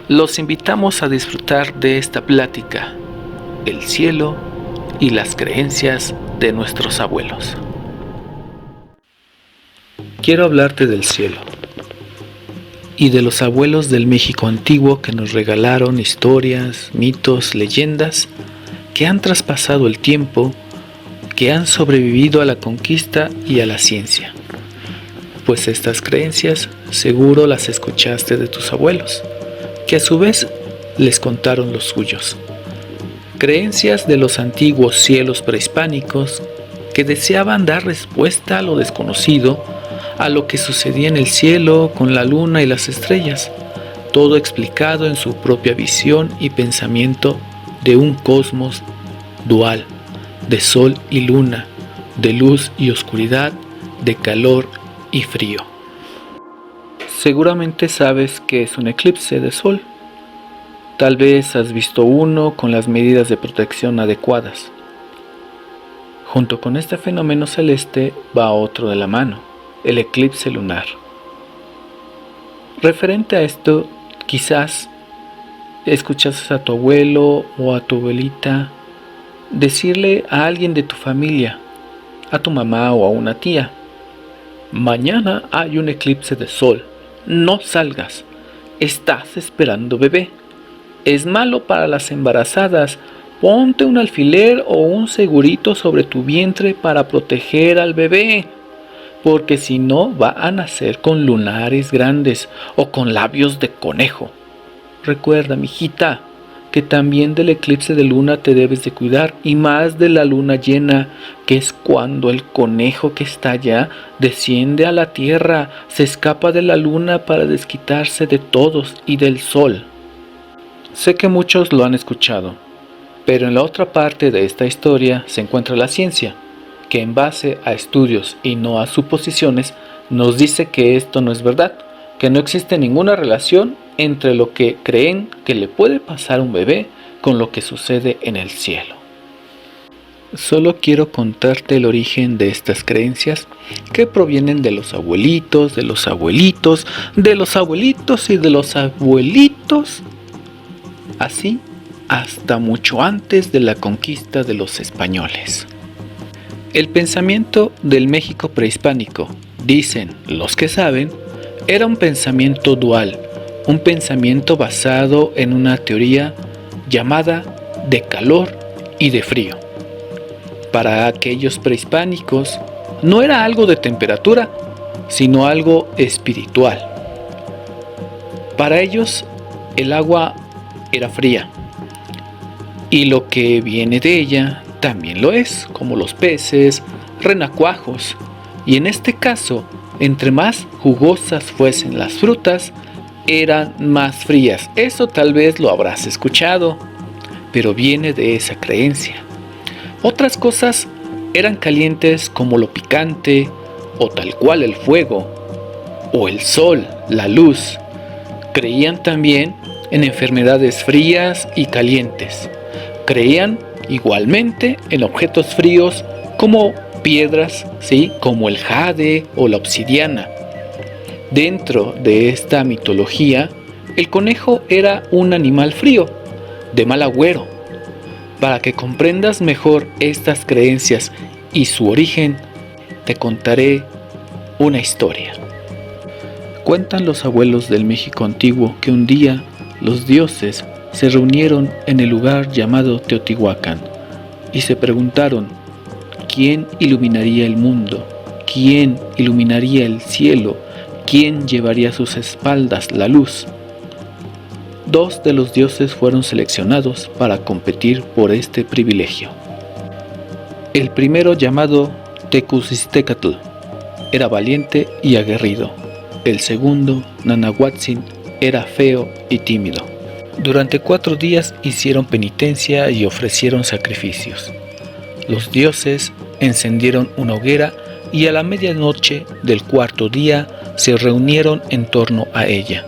Los invitamos a disfrutar de esta plática, el cielo y las creencias de nuestros abuelos. Quiero hablarte del cielo y de los abuelos del México antiguo que nos regalaron historias, mitos, leyendas que han traspasado el tiempo, que han sobrevivido a la conquista y a la ciencia. Pues estas creencias seguro las escuchaste de tus abuelos, que a su vez les contaron los suyos. Creencias de los antiguos cielos prehispánicos que deseaban dar respuesta a lo desconocido, a lo que sucedía en el cielo con la luna y las estrellas, todo explicado en su propia visión y pensamiento de un cosmos dual, de sol y luna, de luz y oscuridad, de calor y frío. Seguramente sabes que es un eclipse de sol. Tal vez has visto uno con las medidas de protección adecuadas. Junto con este fenómeno celeste va otro de la mano, el eclipse lunar. Referente a esto, quizás escuchaste a tu abuelo o a tu abuelita decirle a alguien de tu familia, a tu mamá o a una tía: mañana hay un eclipse de sol, no salgas, estás esperando bebé. Es malo para las embarazadas, ponte un alfiler o un segurito sobre tu vientre para proteger al bebé, porque si no va a nacer con lunares grandes o con labios de conejo. Recuerda, mijita, que también del eclipse de luna te debes de cuidar, y más de la luna llena, que es cuando el conejo que está allá desciende a la tierra, se escapa de la luna para desquitarse de todos y del sol. Sé que muchos lo han escuchado, pero en la otra parte de esta historia se encuentra la ciencia, que en base a estudios y no a suposiciones nos dice que esto no es verdad, que no existe ninguna relación entre lo que creen que le puede pasar a un bebé con lo que sucede en el cielo. Solo quiero contarte el origen de estas creencias que provienen de los abuelitos, de los abuelitos, de los abuelitos y de los abuelitos, así hasta mucho antes de la conquista de los españoles. El pensamiento del México prehispánico, dicen los que saben, era un pensamiento dual, un pensamiento basado en una teoría llamada de calor y de frío. Para aquellos prehispánicos no era algo de temperatura, sino algo espiritual. Para ellos el agua era fría y lo que viene de ella también lo es, como los peces, renacuajos, y en este caso, entre más jugosas fuesen las frutas, eran más frías. Eso tal vez lo habrás escuchado, pero viene de esa creencia. Otras cosas eran calientes como lo picante, o tal cual el fuego, o el sol, la luz. Creían también en enfermedades frías y calientes. Creían igualmente en objetos fríos como piedras, ¿sí?, como el jade o la obsidiana. Dentro de esta mitología, el conejo era un animal frío, de mal agüero. Para que comprendas mejor estas creencias y su origen, te contaré una historia. Cuentan los abuelos del México antiguo que un día los dioses se reunieron en el lugar llamado Teotihuacán y se preguntaron: ¿quién iluminaría el mundo? ¿Quién iluminaría el cielo? ¿Quién llevaría a sus espaldas la luz? Dos de los dioses fueron seleccionados para competir por este privilegio. El primero, llamado Tecuzistecatl, era valiente y aguerrido. El segundo, Nanahuatzin, era feo y tímido. Durante 4 días hicieron penitencia y ofrecieron sacrificios. Los dioses encendieron una hoguera y a la medianoche del 4.º día se reunieron en torno a ella.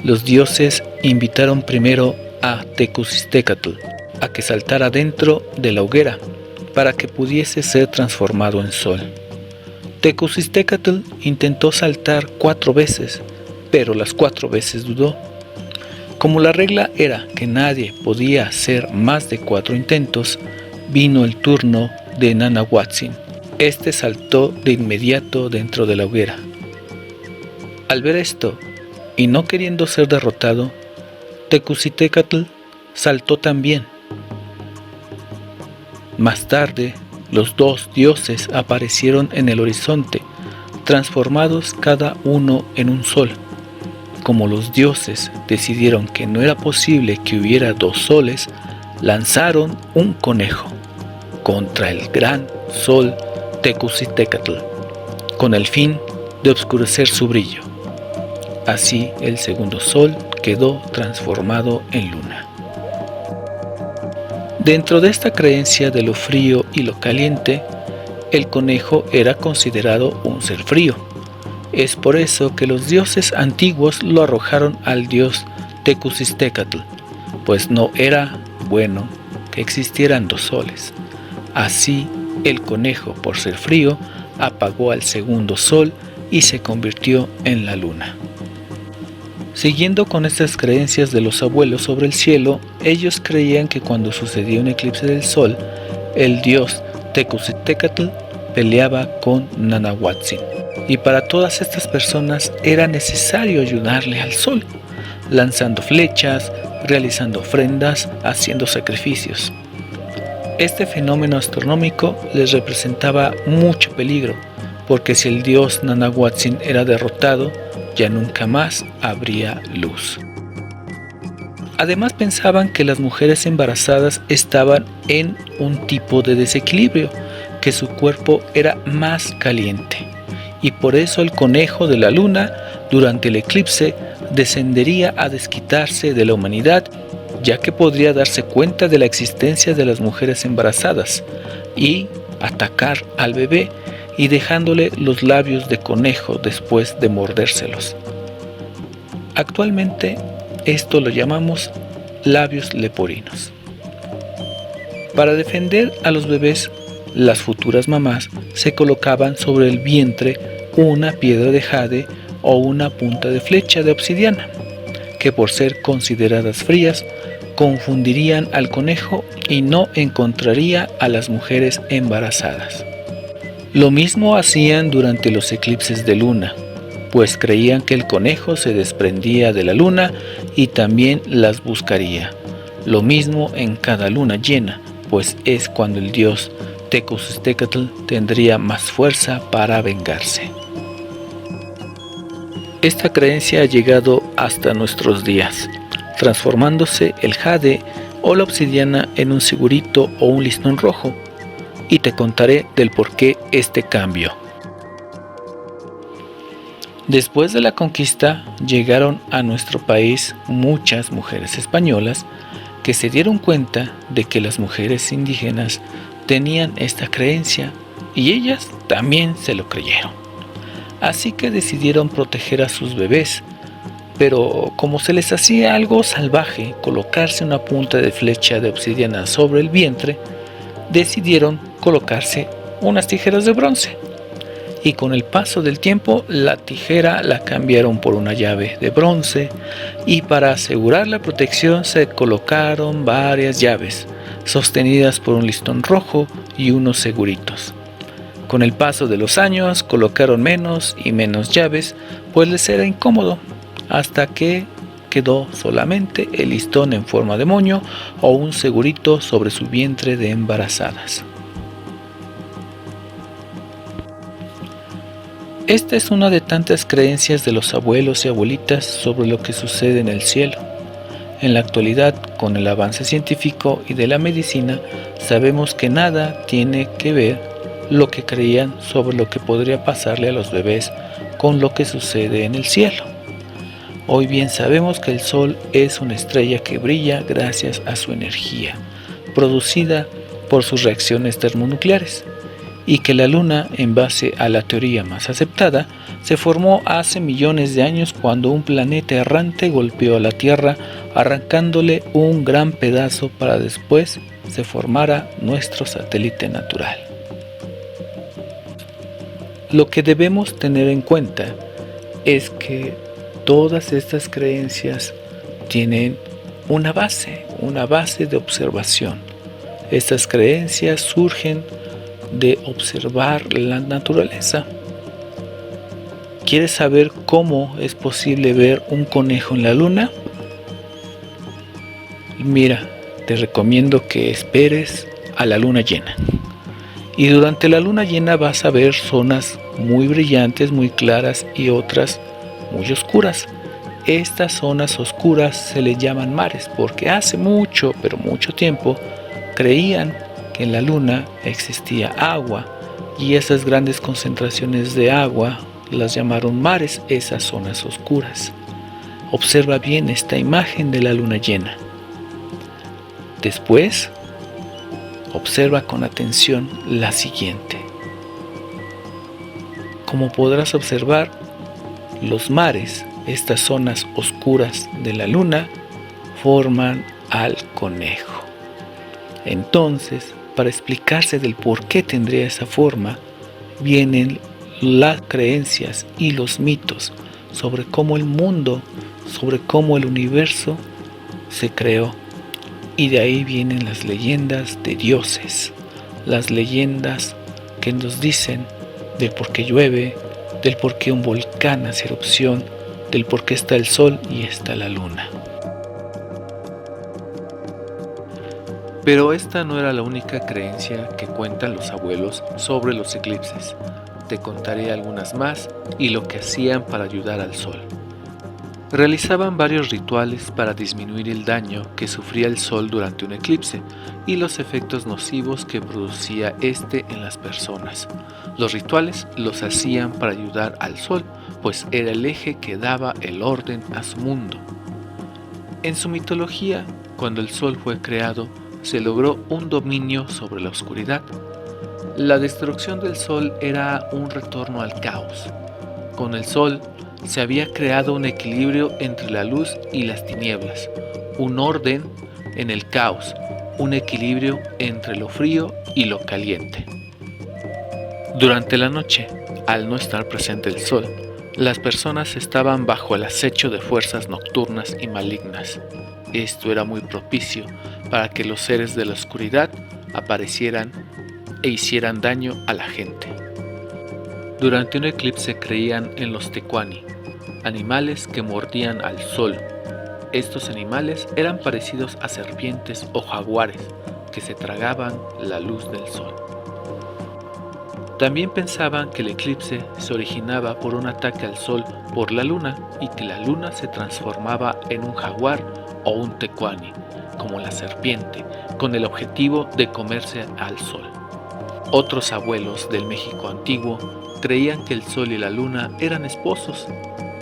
Los dioses invitaron primero a Tecuzistecatl a que saltara dentro de la hoguera para que pudiese ser transformado en sol. Tecuzistecatl intentó saltar 4 veces, pero las 4 veces dudó. Como la regla era que nadie podía hacer más de 4 intentos, vino el turno de Nanahuatzin. Este saltó de inmediato dentro de la hoguera. Al ver esto, y no queriendo ser derrotado, Tecusitecatl saltó también. Más tarde, los dos dioses aparecieron en el horizonte, transformados cada uno en un sol. Como los dioses decidieron que no era posible que hubiera 2 soles, lanzaron un conejo contra el gran sol Tecusitecatl, con el fin de oscurecer su brillo. Así el segundo sol quedó transformado en luna. Dentro de esta creencia de lo frío y lo caliente, el conejo era considerado un ser frío. Es por eso que los dioses antiguos lo arrojaron al dios Tecusistecatl, pues no era bueno que existieran 2 soles. Así, el conejo, por ser frío, apagó al segundo sol y se convirtió en la luna. Siguiendo con estas creencias de los abuelos sobre el cielo, ellos creían que cuando sucedía un eclipse del sol, el dios Tecusitecatl peleaba con Nanahuatzin. Y para todas estas personas era necesario ayudarle al sol, lanzando flechas, realizando ofrendas, haciendo sacrificios. Este fenómeno astronómico les representaba mucho peligro, porque si el dios Nanahuatzin era derrotado, ya nunca más habría luz. Además pensaban que las mujeres embarazadas estaban en un tipo de desequilibrio, que su cuerpo era más caliente, y por eso el conejo de la luna durante el eclipse descendería a desquitarse de la humanidad, ya que podría darse cuenta de la existencia de las mujeres embarazadas y atacar al bebé y dejándole los labios de conejo después de mordérselos. Actualmente esto lo llamamos labios leporinos. Para defender a los bebés, las futuras mamás se colocaban sobre el vientre una piedra de jade o una punta de flecha de obsidiana, que por ser consideradas frías, confundirían al conejo y no encontraría a las mujeres embarazadas. Lo mismo hacían durante los eclipses de luna, pues creían que el conejo se desprendía de la luna y también las buscaría. Lo mismo en cada luna llena, pues es cuando el dios Tecusistecatl tendría más fuerza para vengarse. Esta creencia ha llegado hasta nuestros días, transformándose el jade o la obsidiana en un segurito o un listón rojo, y te contaré del por qué este cambio. Después de la conquista llegaron a nuestro país muchas mujeres españolas que se dieron cuenta de que las mujeres indígenas tenían esta creencia y ellas también se lo creyeron. Así que decidieron proteger a sus bebés, pero como se les hacía algo salvaje colocarse una punta de flecha de obsidiana sobre el vientre, decidieron colocarse unas tijeras de bronce. Y con el paso del tiempo la tijera la cambiaron por una llave de bronce y para asegurar la protección se colocaron varias llaves sostenidas por un listón rojo y unos seguritos. Con el paso de los años colocaron menos y menos llaves, pues les era incómodo, hasta que quedó solamente el listón en forma de moño o un segurito sobre su vientre de embarazadas. Esta es una de tantas creencias de los abuelos y abuelitas sobre lo que sucede en el cielo. En la actualidad, con el avance científico y de la medicina, sabemos que nada tiene que ver lo que creían sobre lo que podría pasarle a los bebés con lo que sucede en el cielo. Hoy bien sabemos que el Sol es una estrella que brilla gracias a su energía, producida por sus reacciones termonucleares, y que la Luna, en base a la teoría más aceptada, se formó hace millones de años cuando un planeta errante golpeó a la Tierra, arrancándole un gran pedazo para después se formara nuestro satélite natural. Lo que debemos tener en cuenta es que todas estas creencias tienen una base de observación. Estas creencias surgen de observar la naturaleza. ¿Quieres saber cómo es posible ver un conejo en la luna? Mira, te recomiendo que esperes a la luna llena. Y durante la luna llena vas a ver zonas muy brillantes, muy claras y otras muy oscuras. Estas zonas oscuras se les llaman mares porque hace mucho, pero mucho tiempo, creían que en la luna existía agua y esas grandes concentraciones de agua las llamaron mares, esas zonas oscuras. Observa bien esta imagen de la luna llena. Después, observa con atención la siguiente. Como podrás observar, los mares, estas zonas oscuras de la luna, forman al conejo. Entonces, para explicarse del por qué tendría esa forma, vienen las creencias y los mitos sobre cómo el mundo, sobre cómo el universo se creó. Y de ahí vienen las leyendas de dioses, las leyendas que nos dicen del por qué llueve, del por qué un volcán hace erupción, del por qué está el sol y está la luna. Pero esta no era la única creencia que cuentan los abuelos sobre los eclipses. Te contaré algunas más y lo que hacían para ayudar al sol. Realizaban varios rituales para disminuir el daño que sufría el sol durante un eclipse y los efectos nocivos que producía este en las personas. Los rituales los hacían para ayudar al sol, pues era el eje que daba el orden a su mundo. En su mitología, cuando el sol fue creado, se logró un dominio sobre la oscuridad. La destrucción del sol era un retorno al caos. Con el sol se había creado un equilibrio entre la luz y las tinieblas, un orden en el caos, un equilibrio entre lo frío y lo caliente. Durante la noche, al no estar presente el sol, las personas estaban bajo el acecho de fuerzas nocturnas y malignas. Esto era muy propicio para que los seres de la oscuridad aparecieran e hicieran daño a la gente. Durante un eclipse creían en los tecuani, animales que mordían al sol. Estos animales eran parecidos a serpientes o jaguares que se tragaban la luz del sol. También pensaban que el eclipse se originaba por un ataque al sol por la luna y que la luna se transformaba en un jaguar o un tecuani, como la serpiente, con el objetivo de comerse al sol. Otros abuelos del México antiguo creían que el sol y la luna eran esposos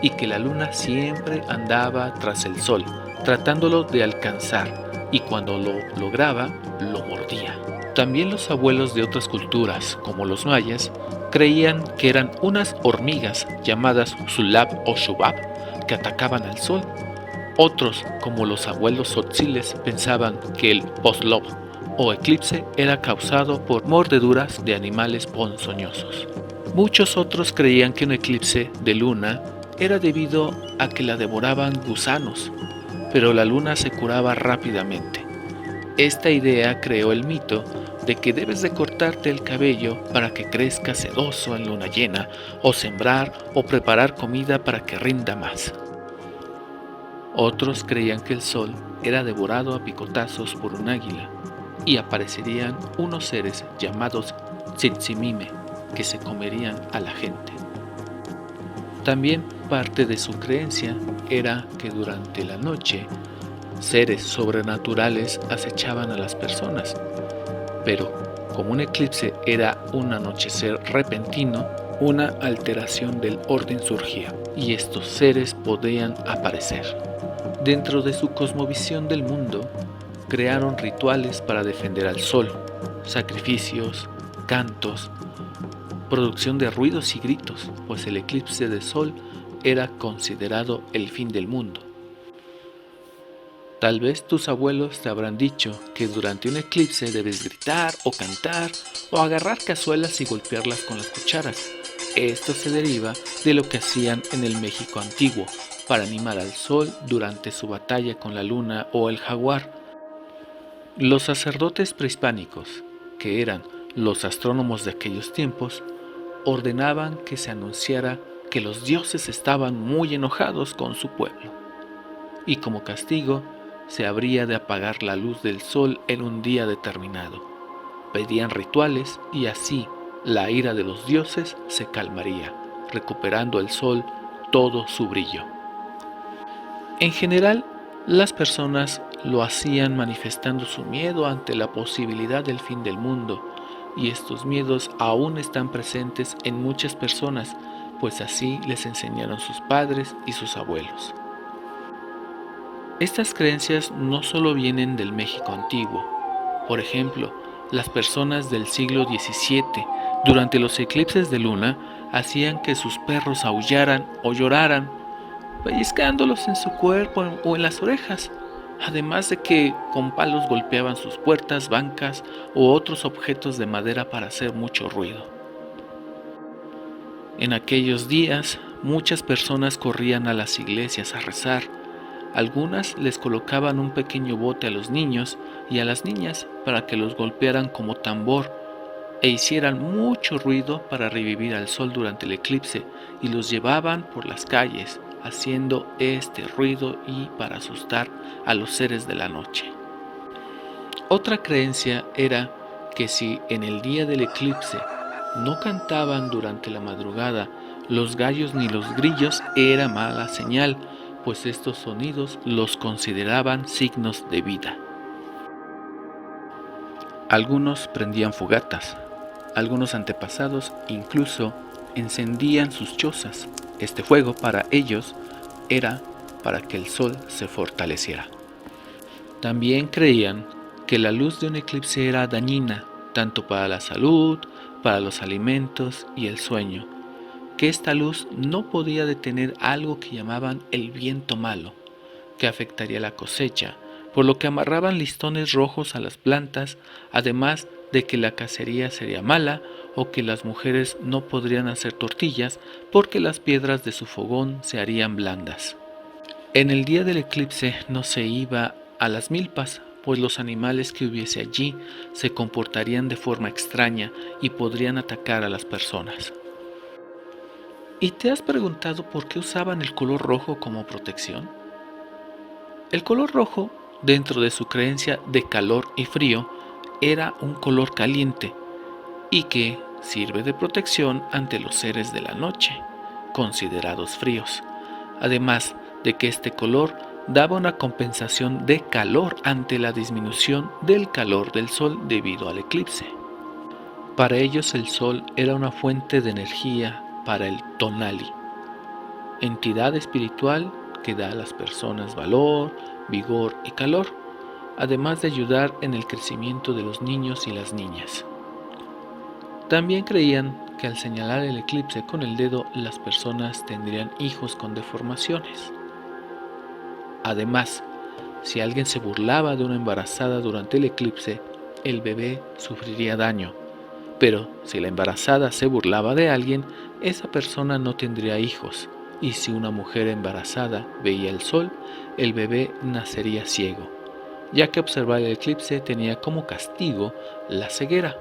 y que la luna siempre andaba tras el sol, tratándolo de alcanzar, y cuando lo lograba, lo mordía. También los abuelos de otras culturas, como los mayas, creían que eran unas hormigas llamadas Sulab o Shubab que atacaban al sol. Otros, como los abuelos tzotziles, pensaban que el Oslop o eclipse era causado por mordeduras de animales ponzoñosos. Muchos otros creían que un eclipse de luna era debido a que la devoraban gusanos, pero la luna se curaba rápidamente. Esta idea creó el mito de que debes de cortarte el cabello para que crezca sedoso en luna llena, o sembrar o preparar comida para que rinda más. Otros creían que el sol era devorado a picotazos por un águila y aparecerían unos seres llamados Tzitzimime que se comerían a la gente. También parte de su creencia era que durante la noche seres sobrenaturales acechaban a las personas, pero como un eclipse era un anochecer repentino, una alteración del orden surgía y estos seres podían aparecer. Dentro de su cosmovisión del mundo, crearon rituales para defender al sol, sacrificios, cantos, producción de ruidos y gritos, pues el eclipse de sol era considerado el fin del mundo. Tal vez tus abuelos te habrán dicho que durante un eclipse debes gritar o cantar o agarrar cazuelas y golpearlas con las cucharas. Esto se deriva de lo que hacían en el México antiguo, para animar al sol durante su batalla con la luna o el jaguar. Los sacerdotes prehispánicos, que eran los astrónomos de aquellos tiempos, ordenaban que se anunciara que los dioses estaban muy enojados con su pueblo, y como castigo se habría de apagar la luz del sol en un día determinado. Pedían rituales y así la ira de los dioses se calmaría, recuperando el sol todo su brillo. En general, las personas lo hacían manifestando su miedo ante la posibilidad del fin del mundo, y estos miedos aún están presentes en muchas personas, pues así les enseñaron sus padres y sus abuelos. Estas creencias no solo vienen del México antiguo. Por ejemplo, las personas del siglo XVII, durante los eclipses de luna, hacían que sus perros aullaran o lloraran, pellizcándolos en su cuerpo o en las orejas, además de que con palos golpeaban sus puertas, bancas u otros objetos de madera para hacer mucho ruido. En aquellos días, muchas personas corrían a las iglesias a rezar. Algunas les colocaban un pequeño bote a los niños y a las niñas para que los golpearan como tambor e hicieran mucho ruido para revivir al sol durante el eclipse, y los llevaban por las calles haciendo este ruido y para asustar a los seres de la noche. Otra creencia era que si en el día del eclipse no cantaban durante la madrugada los gallos ni los grillos, era mala señal, pues estos sonidos los consideraban signos de vida. Algunos prendían fogatas, algunos antepasados incluso encendían sus chozas. Este fuego para ellos era para que el sol se fortaleciera. También creían que la luz de un eclipse era dañina, tanto para la salud, para los alimentos y el sueño, que esta luz no podía detener algo que llamaban el viento malo, que afectaría la cosecha, por lo que amarraban listones rojos a las plantas, además de que la cacería sería mala o que las mujeres no podrían hacer tortillas porque las piedras de su fogón se harían blandas. En el día del eclipse no se iba a las milpas, pues los animales que hubiese allí se comportarían de forma extraña y podrían atacar a las personas. ¿Y te has preguntado por qué usaban el color rojo como protección? El color rojo, dentro de su creencia de calor y frío, era un color caliente y que sirve de protección ante los seres de la noche, considerados fríos, además de que este color daba una compensación de calor ante la disminución del calor del sol debido al eclipse. Para ellos el sol era una fuente de energía para el tonali, entidad espiritual que da a las personas valor, vigor y calor, además de ayudar en el crecimiento de los niños y las niñas. También creían que al señalar el eclipse con el dedo las personas tendrían hijos con deformaciones. Además, si alguien se burlaba de una embarazada durante el eclipse, el bebé sufriría daño. Pero si la embarazada se burlaba de alguien, esa persona no tendría hijos. Y si una mujer embarazada veía el sol, el bebé nacería ciego, ya que observar el eclipse tenía como castigo la ceguera.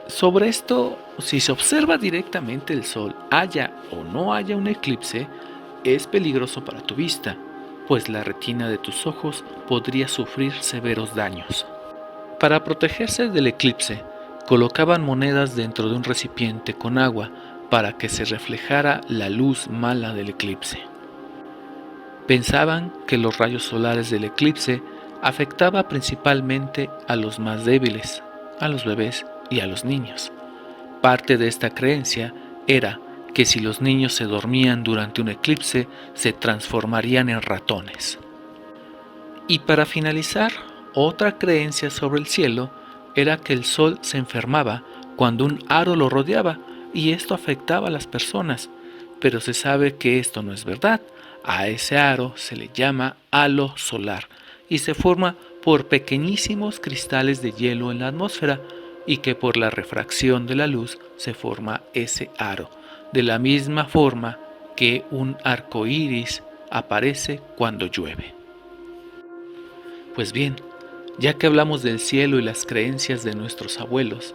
Sobre esto, si se observa directamente el sol, haya o no haya un eclipse, es peligroso para tu vista, pues la retina de tus ojos podría sufrir severos daños. Para protegerse del eclipse, colocaban monedas dentro de un recipiente con agua para que se reflejara la luz mala del eclipse. Pensaban que los rayos solares del eclipse afectaba principalmente a los más débiles, a los bebés y a los niños. Parte de esta creencia era que si los niños se dormían durante un eclipse, se transformarían en ratones. Y para finalizar, otra creencia sobre el cielo era que el sol se enfermaba cuando un aro lo rodeaba y esto afectaba a las personas, pero se sabe que esto no es verdad. A ese aro se le llama halo solar y se forma por pequeñísimos cristales de hielo en la atmósfera y que por la refracción de la luz se forma ese aro, de la misma forma que un arco iris aparece cuando llueve. Pues bien, ya que hablamos del cielo y las creencias de nuestros abuelos,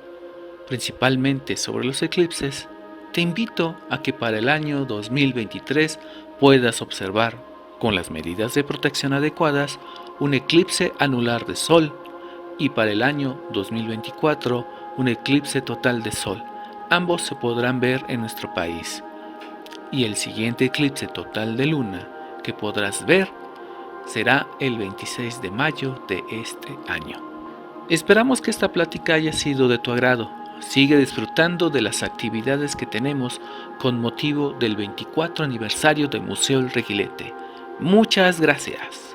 principalmente sobre los eclipses, te invito a que para el año 2023 puedas observar, con las medidas de protección adecuadas, un eclipse anular de Sol y para el año 2024 un eclipse total de Sol. Ambos se podrán ver en nuestro país. Y el siguiente eclipse total de Luna que podrás ver será el 26 de mayo de este año. Esperamos que esta plática haya sido de tu agrado. Sigue disfrutando de las actividades que tenemos con motivo del 24 aniversario del Museo El Reguilete. Muchas gracias.